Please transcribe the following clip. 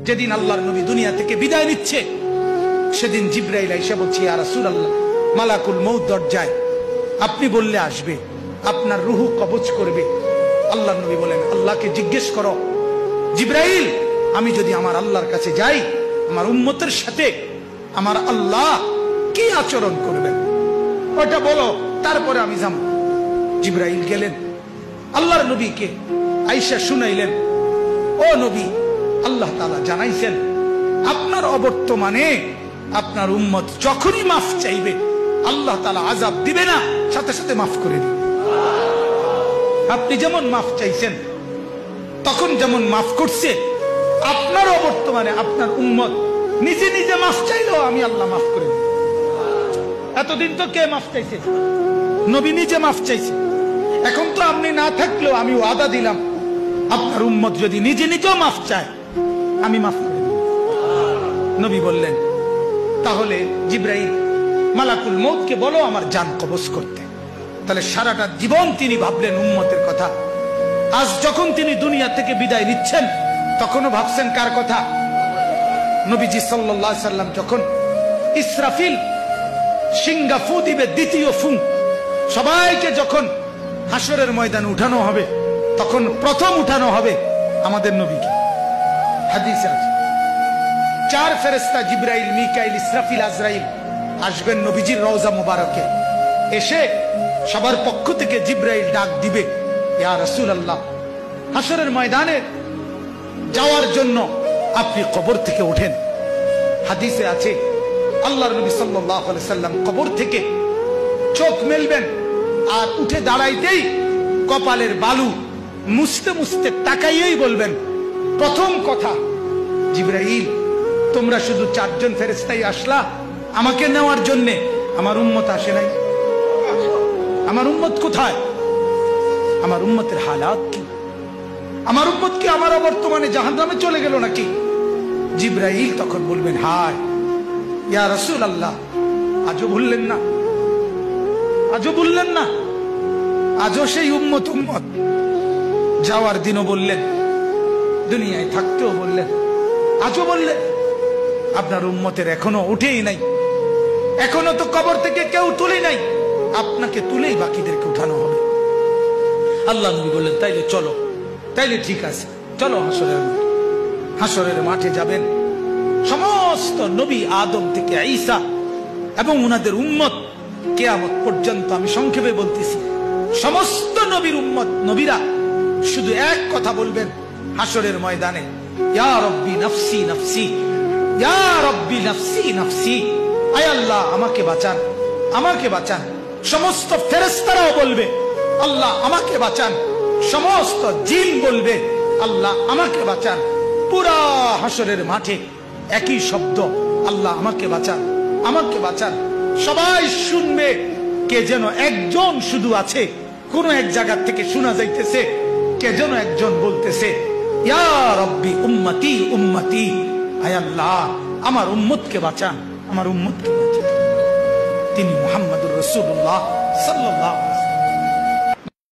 যেদিন আল্লাহর নবী দুনিয়া থেকে বিদায় নিচ্ছে, সেদিন জিবরাইল এসে বলছে, ইয়া রাসূলুল্লাহ, মালাকুল মউত দরজায়, আপনি বললে আসবে, আপনার রুহু কবজ করবে। আল্লাহর নবী বলেন, আল্লাহকে জিজ্ঞেস করো জিবরাইল, আমি যদি আমার আল্লাহর কাছে যাই, আমার উম্মতের সাথে আমার আল্লাহ কি আচরণ করবেন, ওটা বলো, তারপরে আমি যাব। জিবরাইল গেলেন, আল্লাহর নবীকে আয়েশা শুনাইলেন, ও নবী, আল্লাহ তাআলা জানাইছেন আপনার অবর্তমানে আপনার উম্মত যখনই মাফ চাইবে, আল্লাহ তাআলা আযাব দিবে না, সাথে সাথে মাফ করে দিবে। আপনি যেমন মাফ চাইছেন, তখন যেমন মাফ করছে, আপনার অবর্তমানে আপনার উম্মত নিজে নিজে মাফ চাইলেও আমি আল্লাহ মাফ করে দিই। এতদিন তো কে মাফ চাইছে? নবী নিজে মাফ চাইছে। এখন তো আপনি না থাকলেও আমি ওয়াদা দিলাম, আপনার উম্মত যদি নিজে নিজেও মাফ চায়, আমি মাফ করে দিই। নবী বললেন, তাহলে জিবরাইল, মালাকুল মউতকে বলো আমার জান কবজ করতে। তাহলে সারাটা জীবন তিনি ভাবলেন উম্মতের কথা। আজ যখন তিনি দুনিয়া থেকে বিদায় নিচ্ছেন, তখনও ভাবছেন কার কথা? নবীজি সাল্লাল্লাহু আলাইহি সাল্লাম যখন ইসরাফিল সিংহা ফু দিবে, দ্বিতীয় ফু, সবাইকে যখন হাসরের ময়দানে উঠানো হবে, তখন প্রথম উঠানো হবে আমাদের নবীকে। হাদিসে আছে, 4 ফেরেশতা জিবরাইল, মিকাইল, ইসরাফিল, আজরাইল আসবেন নবীজির রওজা মুবারকে। এসে সবার পক্ষ থেকে জিবরাইল ডাক দিবে, ইয়া রাসূলুল্লাহ, হাসরের ময়দানে যাওয়ার জন্য আপনি কবর থেকে ওঠেন। হাদিসে আছে, আল্লাহর নবী সাল্লাল্লাহু আলাইহি সাল্লাম কবর থেকে চোখ মেলবেন, আর উঠে দাঁড়াইতেই কপালের বালু মুছতে মুছতে তাকাইয়েই বলবেন, প্রথম কথা, জিবরাইল, তোমরা শুধু 4 জন ফেরেশতাই আসলা আমাকে নেওয়ার জন্য, আমার উম্মত আসে নাই। আমার উম্মত কোথায়? আমার উম্মতের হালাত কি? আমার উম্মত কি আমার বর্তমানে জাহান্নামে চলে গেল নাকি? জিবরাইল তখন বলবেন, হায় ইয়া রাসূলুল্লাহ, আজও ভুললেন না, আজও ভুললেন না, আজও সেই উম্মত উম্মত। যাওয়ার দিনও বললেন, দুনিয়ায় থাকতেও বললেন, আজও বললেন। আপনার উম্মতের এখনো উঠেই নাই, এখনো তো কবর থেকে কেউ তুলে নাই, আপনাকে তুলেই বাকিদেরকে উঠানো হবে। আল্লাহ নবী বললেন, তাইলে চলো, তাইলে ঠিক আছে, চলো হাসরের মাঠে। হাসরের মাঠে যাবেন সমস্ত নবী, আদম থেকে ঈসা এবং উনাদের উম্মত কিয়ামত পর্যন্ত। আমি সংক্ষেপে বলতেছি, সমস্ত নবীর উম্মত, নবীরা শুধু এক কথা বলবেন হাসরের ময়দানে, ইয়া রব্বি নফসি নফসি, ইয়া রব্বি নফসি নফসি, আয় আল্লাহ আমাকে বাঁচান, আমাকে বাঁচান। সমস্ত ফেরেশতারাও বলবে, আল্লাহ আমাকে বাঁচান। সমস্ত জিন বলবে, আল্লাহ আমাকে বাঁচান। পুরা হাসরের মাঠে একই শব্দ, আল্লাহ আমাকে বাঁচান, আমাকে বাঁচান। সবাই শুনবে, কে যেন একজন শুধু আছে, কোন এক জায়গা থেকে শোনা যাইতেছে, কে যেন একজন বলতেছে, ইয়া রব্বি উম্মতি উম্মতি, আয় আল্লাহ আমার উম্মতকে বাঁচান, আমার উম্মতকে বাঁচান। তিনি মুহাম্মদুর রাসূলুল্লাহ সাল্লাল্লাহু আলাইহি ওয়াসাল্লাম।